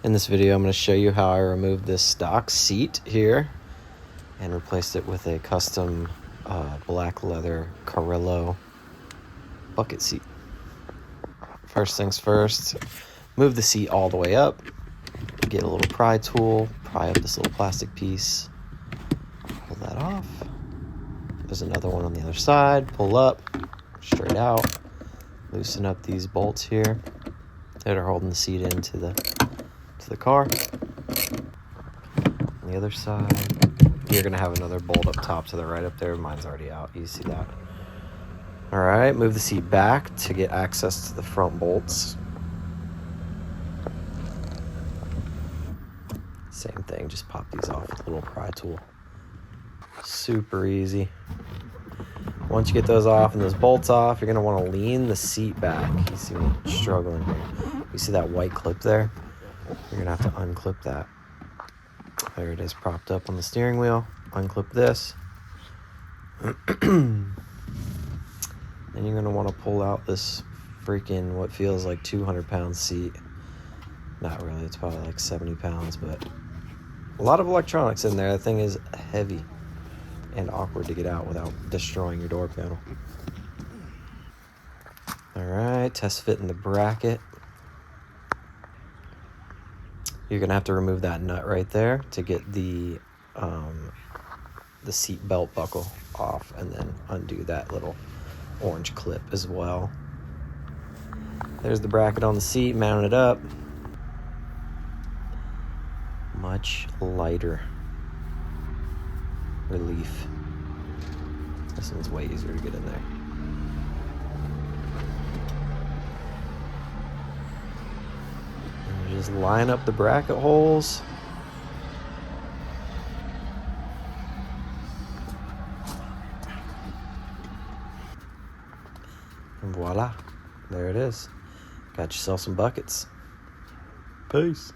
In this video, I'm going to show you how I removed this stock seat here and replaced it with a custom black leather Carrillo bucket seat. First things first, move the seat all the way up, get a little pry tool, pry up this little plastic piece, pull that off. There's another one on the other side, pull up, straight out, loosen up these bolts here that are holding the seat into the car. On the other side, you're gonna have another bolt up top to the right up there. Mine's already out, you see that. All right, move the seat back to get access to the front bolts. Same thing, just pop these off with a little pry tool. Super easy. Once you get those off and those bolts off, you're gonna wanna lean the seat back. You see me struggling here. You see that white clip there? You're gonna have to unclip that. There it is, propped up on the steering wheel. Unclip this. Then you're gonna wanna pull out this freaking, what feels like 200-pound seat. Not really, it's probably like 70 pounds, but a lot of electronics in there. That thing is heavy and awkward to get out without destroying your door panel. All right, test fit in the bracket. You're gonna have to remove that nut right there to get the seat belt buckle off, and then undo that little orange clip as well. There's the bracket on the seat, mounted up. Much lighter. Relief. This one's way easier to get in there. And just line up the bracket holes. And voila, there it is. Got yourself some buckets. Peace.